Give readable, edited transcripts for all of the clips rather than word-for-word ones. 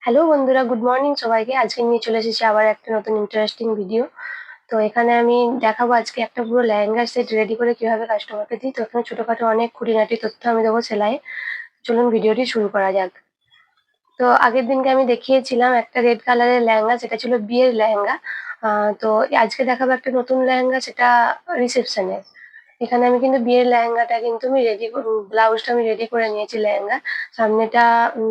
Hello বন্ধুরা, good morning সবাইকে। আজকে নিয়ে চলে এসেছি আবার একটা নতুন ইন্টারেস্টিং ভিডিও। তো এখানে আমি দেখাবো আজকে একটা পুরো লেহেঙ্গার সেট রেডি করে কিভাবে কাস্টমারকে দিই। তো এখানে ছোটখাটো অনেক খুঁটিনাটি তথ্য আমি দেবো সেলাই। চলুন ভিডিওটি শুরু করা যাক। তো আগের দিনকে আমি দেখিয়েছিলাম একটা রেড কালারের লেহেঙ্গা, সেটা ছিল বিয়ের লেহেঙ্গা। তো আজকে দেখাবো একটা নতুন লেহেঙ্গা, সেটা রিসেপশনের। এখানে আমি কিন্তু বিয়ের লেহেঙ্গাটা কিন্তু আমি ব্লাউজটা আমি রেডি করে নিয়েছি লেহেঙ্গা। সামনেটা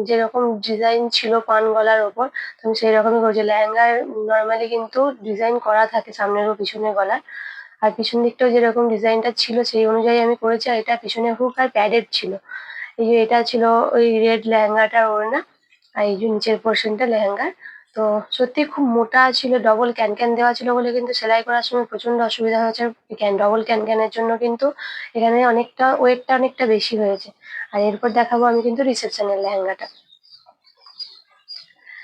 যেরকম ডিজাইন ছিল পান গলার ওপর, তো আমি সেই রকমই করেছি। লেহেঙ্গার নর্মালি কিন্তু ডিজাইন করা থাকে সামনের ও পিছনের গলার। আর পিছন দিকটাও যেরকম ডিজাইনটা ছিল সেই অনুযায়ী আমি করেছি। আর এটা পিছনে হুক আর প্যাডেড ছিল। এই যে এটা ছিল ওই রেড লেহেঙ্গাটার ওড়না, আর এই যে নিচের পোর্শনটা লেহেঙ্গার। তো সত্যি খুব মোটা ছিল, ডবল ক্যানক্যান দেওয়া ছিল বলে কিন্তু সেলাই করার সময় প্রচন্ড অসুবিধা হয়েছে। ডবল ক্যানক্যানের জন্য কিন্তু এখানে অনেকটা ওয়েটটা অনেকটা বেশি হয়েছে। আর এরপর দেখাবো আমি কিন্তু রিসেপশনের লেহেঙ্গাটা।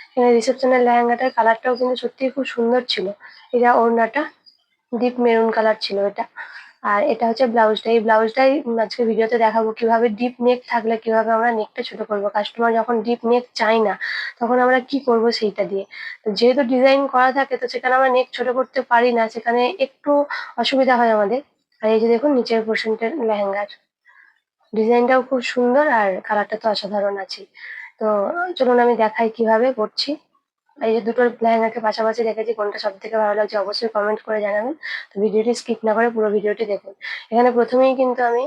এখানে রিসেপশনের লেহেঙ্গাটার কালারটাও কিন্তু সত্যিই খুব সুন্দর ছিল। এটা ওড়নাটা ডিপ মেরুন কালার ছিল এটা। আর এটা হচ্ছে ব্লাউজটা। এই ব্লাউজটাই আজকে ভিডিওতে দেখাবো কিভাবে ডিপ নেক থাকলে কিভাবে আমরা নেকটা ছোট করবো। কাস্টমার যখন ডিপ নেক চাই না তখন আমরা কি করব সেইটা দিয়ে। তো যেহেতু ডিজাইন করা থাকে তো সেখানে আমরা নেক ছোট করতে পারি না, সেখানে একটু অসুবিধা হয় আমাদের। আর এই যে দেখুন নিচের পোর্শনটা লেহেঙ্গার ডিজাইনটাও খুব সুন্দর আর কালারটা তো অসাধারণ আছে। তো চলুন আমি দেখাই কিভাবে করছি। এই যে দুটো লেহেঙ্গাকে পাশাপাশি রেখেছি, কোনটা সব থেকে ভালো লাগছে অবশ্যই কমেন্ট করে জানাবেন। তো ভিডিওটি স্কিপ না করে পুরো ভিডিওটি দেখুন। এখানে প্রথমেই কিন্তু আমি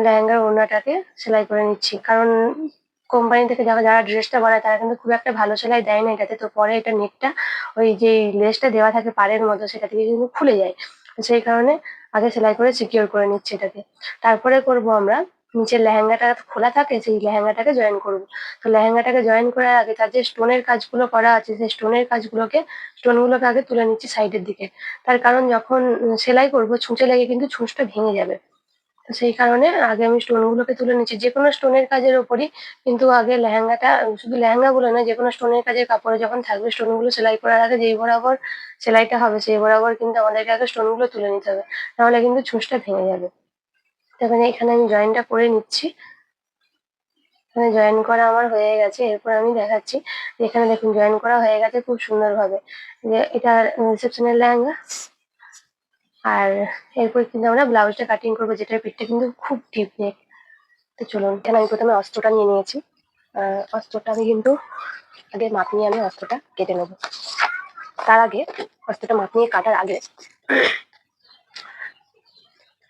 লেহেঙ্গার ওড়নাটাকে সেলাই করে নিচ্ছি, কারণ কোম্পানি থেকে যারা যারা ড্রেসটা বানায় তারা কিন্তু খুব একটা ভালো সেলাই দেয় না এটাতে। তো পরে এটা নেকটা ওই যে লেসটা দেওয়া থাকে পাড়ের মতো সেটা থেকে কিন্তু খুলে যায়। তো সেই কারণে আগে সেলাই করে সিকিউর করে নিচ্ছি এটাকে। তারপরে করব আমরা নিচের লেহেঙ্গাটা খোলা থাকে সেই লেহেঙ্গাটাকে জয়েন করব। তো লেহেঙ্গাটাকে জয়েন করার আগে তার যে স্টোনের কাজগুলো করা আছে সেই স্টোনগুলোকে আগে তুলে নিচ্ছি সাইডের দিকে। তার কারণ যখন সেলাই করব ছুঁচে লেগে কিন্তু ছুঁচটা ভেঙে যাবে। তো সেই কারণে আগে আমি স্টোনগুলোকে তুলে নিচ্ছি। যেকোনো স্টোনের কাজের ওপরই কিন্তু আগে লেহেঙ্গাটা, শুধু লেহেঙ্গা বলে নয়, যেকোনো স্টোনের কাজের কাপড়ে যখন থাকবে স্টোনগুলো সেলাই করার আগে যেই বরাবর সেলাইটা হবে সেই বরাবর কিন্তু আমাদেরকে আগে স্টোনগুলো তুলে নিতে হবে, নাহলে কিন্তু ছুঁচটা ভেঙে যাবে। তো এখানে আমি জয়েনটা করে নিচ্ছি। এখানে জয়েন করা আমার হয়ে গেছে। এরপর আমি দেখাচ্ছি যে এখানে দেখুন জয়েন করা হয়ে গেছে খুব সুন্দরভাবে। যে এটা রিসেপশনের লেহেঙ্গা। আর এরপর কিন্তু আমরা ব্লাউজটা কাটিং করবো, যেটার পিঠটা কিন্তু খুব ডিপ নেক। তো চলুন, এখানে আমি প্রথমে অস্ত্রটা নিয়ে নিয়েছি। অস্ত্রটা আমি কিন্তু আগে মাপ নিয়ে আমি অস্ত্রটা কেটে নেব। তার আগে অস্ত্রটা মাপ নিয়ে কাটার আগে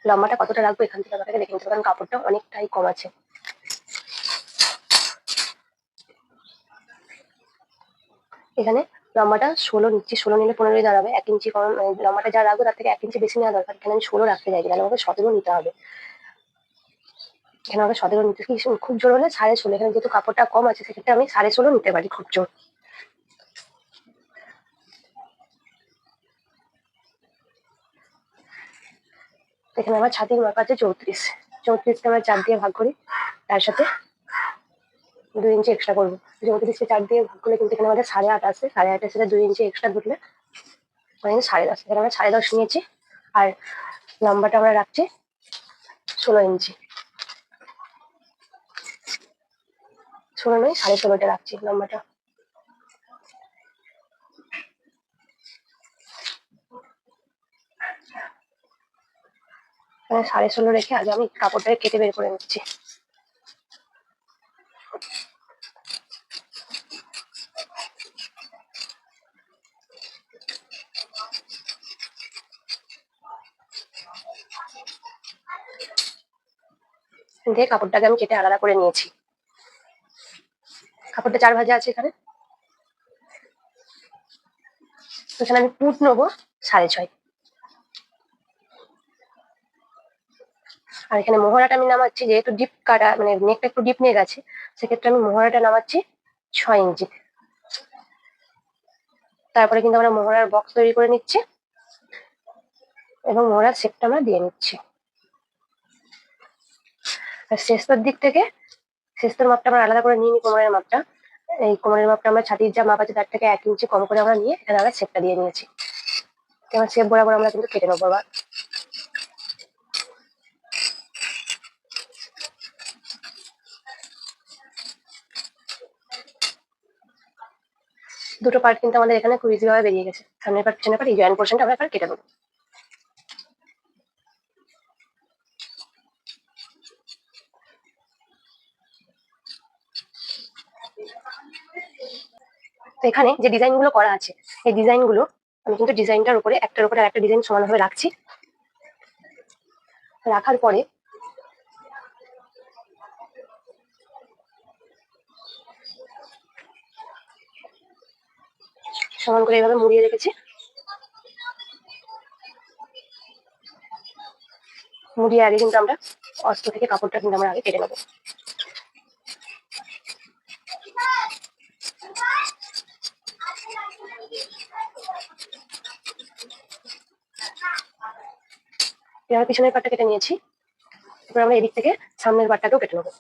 লম্বাটা কতটা রাখবো এখান থেকে আমাকে দেখে নিতে হবে, কারণ কাপড়টা অনেকটাই কম আছে। এখানে লম্বাটা 16 নিচ্ছি। 16 নিলে 15 দাঁড়াবে। 1 ইঞ্চি কম, লম্বাটা যা রাখবো তার থেকে 1 ইঞ্চি বেশি নেওয়া দরকার। এখানে আমি 16 রাখতে চাইছি, তাহলে আমাকে 17 নিতে হবে। এখানে আমাকে 17 নিতে, খুব জোর হলে 16.5। এখানে যেহেতু কাপড়টা কম আছে সেক্ষেত্রে আমি 16.5 নিতে পারি খুব জোর। এখানে আমার ছাতির মাপ আছে 34। 34কে আমরা 4 দিয়ে ভাগ করি, তার সাথে 2 ইঞ্চি এক্সট্রা করবো। 34কে 4 দিয়ে ভাগ করলে কিন্তু এখানে আমাদের 8.5 আছে। 8.5-এর সাথে 2 ইঞ্চি এক্সট্রা ধরলে মানে 10.5। এখানে আমরা 10.5 নিয়েছি। আর লম্বাটা আমরা রাখছি 16 ইঞ্চি। 16 নয়, 16.5টা রাখছি লম্বাটা। মানে 16.5 রেখে আগে আমি কাপড়টাকে কেটে বের করে নিচ্ছি। দিয়ে কাপড়টাকে আমি কেটে আলাদা করে নিয়েছি। কাপড়টা 4 ভাঁজে আছে এখানে। এখানে আমি পুঁত নেবো 6.5। আর এখানে মোহরাটা আমি নামাচ্ছি, যেহেতু ডিপ কাটা মানে নেকটা একটু ডিপ নেক আছে, সেক্ষেত্রে আমি মোহরাটা নামাচ্ছি 6 ইঞ্চি। তারপরে কিন্তু আমরা মোহরার বক্স তৈরি করে নিচ্ছি এবং মোহরার শেপটা আমরা দিয়ে নিচ্ছি। আর শেষের দিক থেকে শেষের মাপটা আমরা আলাদা করে নিয়ে নিই, কোমরের মাপটা। এই কোমরের মাপটা আমরা ছাতির যা মাপ আছে তার থেকে 1 ইঞ্চি কম করে আমরা নিয়ে এখানে আমরা শেপটা দিয়ে নিয়েছি। এবার শেপ বরাবর আমরা কিন্তু কেটে নেবো। আবার দুটো পার্ট কিন্তু আমাদের এখানে খুব ইজি ভাবে বেরিয়ে গেছে, সামনের পার্ট পিছনের পার্ট। এই জয়েন্ট পোর্শনটা আমরা এবার কেটে দেবো। তো এখানে যে ডিজাইন গুলো করা আছে, এই ডিজাইন গুলো আমি কিন্তু ডিজাইনটার উপরে একটার উপরে একটা ডিজাইন সমানভাবে রাখছি। রাখার পরে সমান করে এইভাবে মুড়িয়ে রেখেছি। মুড়িয়ে আগে কিন্তু আমরা অস্ত্র থেকে কাপড়টা কিন্তু আমরা আগে কেটে নেবো। এবার পিছনের পাটটা কেটে নিয়েছি, এবার আমরা এদিক থেকে সামনের পাটটাকেও কেটে নেবো।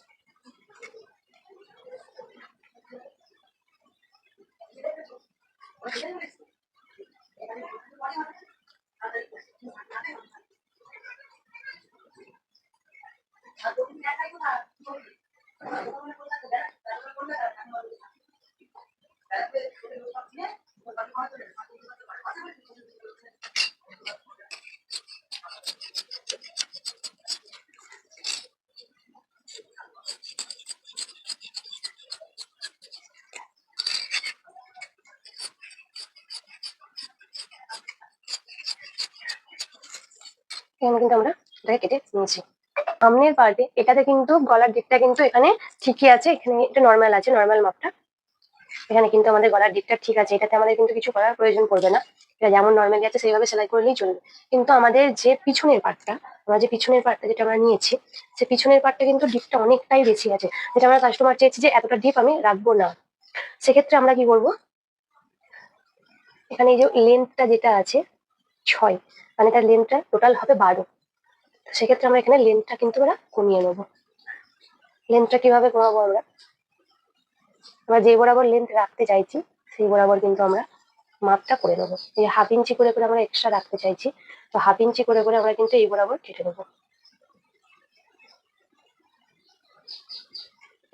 এখানে কিন্তু আমরা এটাকে কেটে নিয়েছি। সামনের পার্টে এটাতে কিন্তু গলার দিকটা কিন্তু এখানে ঠিকই আছে, এখানে এটা নর্মাল আছে, নর্মাল মাপটা। এখানে কিন্তু আমাদের গলার দিকটা ঠিক আছে, এটাতে আমাদের কিন্তু কিছু করার প্রয়োজন পড়বে না। এটা যেমন নর্মালি আছে সেইভাবে সেলাই করলেই চলবে। কিন্তু আমাদের যে পিছনের পার্টটা, আমরা যে পিছনের পার্টটা যেটা আমরা নিয়েছি, সে পিছনের পার্টটা কিন্তু ডিপটা অনেকটাই বেশি আছে, যেটা আমরা কাস্টমার চেয়েছি যে এতটা ডিপ আমি রাখবো না। সেক্ষেত্রে আমরা কি করবো, এখানে এই যে লেন্থটা যেটা আছে 6, মানে তার লেন্থটা টোটাল হবে 12। সেক্ষেত্রে আমরা এখানে লেন্থটা কিন্তু আমরা কমিয়ে নেবো। লেন্থটা কিভাবে কমাবো, আমরা যে বরাবর লেন্থ রাখতে চাইছি সেই বরাবর কিন্তু আমরা মাপটা করে নেবো। এই 1/2 ইঞ্চি করে করে আমরা এক্সট্রা রাখতে চাইছি, তো 1/2 ইঞ্চি করে করে আমরা কিন্তু এই বরাবর কেটে নেবো।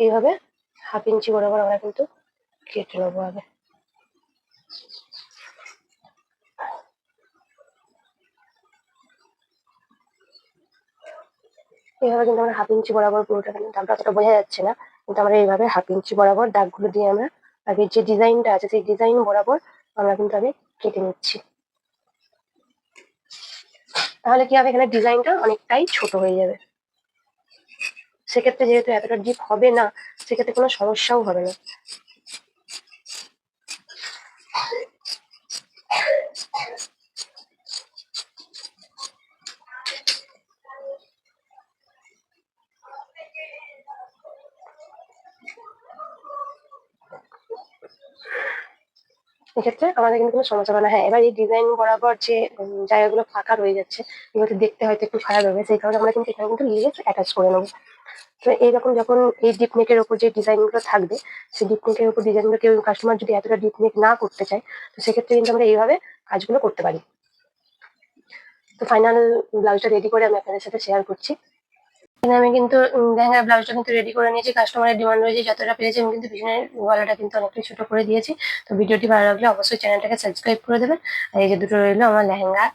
এইভাবে 1/2 ইঞ্চি বরাবর আমরা কিন্তু কেটে নেবো আগে। এইভাবে কিন্তু আমরা 1/2 ইঞ্চি বরাবর পুরোটা, কিন্তু দাগটা অতটা বোঝা যাচ্ছে না, কিন্তু আমরা এইভাবে 1/2 ইঞ্চি বরাবর দাগগুলো দিয়ে আমরা আগে যে ডিজাইনটা আছে সেই ডিজাইন বরাবর আমরা কিন্তু আগে কেটে নিচ্ছি। তাহলে কি হবে, এখানে ডিজাইনটা অনেকটাই ছোট হয়ে যাবে। সেক্ষেত্রে যেহেতু এতটা ডিপ হবে না, সেক্ষেত্রে কোনো সমস্যাও হবে না। এক্ষেত্রে আমাদের কিন্তু কোনো সমস্যা হবে না। হ্যাঁ, এবার এই ডিজাইন বরাবর যে জায়গাগুলো ফাঁকা রয়ে যাচ্ছে, এগুলোতে দেখতে হয়তো একটু খারাপ হবে, সেই কারণে আমরা কিন্তু এখানে কিন্তু লেস অ্যাটাচ করে নেবো। তো এইরকম যখন এই ডিপ নেকের ওপর যে ডিজাইনগুলো থাকবে, সেই ডিপ নেকের ওপর ডিজাইনগুলো কেউ কাস্টমার যদি এতটা ডিপ নেক না করতে চায়, তো সেক্ষেত্রে কিন্তু আমরা এইভাবে কাজগুলো করতে পারি। তো ফাইনাল ব্লাউজটা রেডি করে আমি আপনাদের সাথে শেয়ার করছি। এখানে আমি কিন্তু লেহেঙ্গার ব্লাউজটা কিন্তু রেডি করে নিয়েছি। কাস্টমারের ডিমান্ড রয়েছে যতটা পেরেছি, আমি কিন্তু পিছনের গলাটা কিন্তু অনেকটাই ছোট করে দিয়েছি। তো ভিডিওটি ভালো লাগলে অবশ্যই চ্যানেলটাকে সাবস্ক্রাইব করে দেবেন। আর এই যে দুটো রইলো আমার লেহেঙ্গা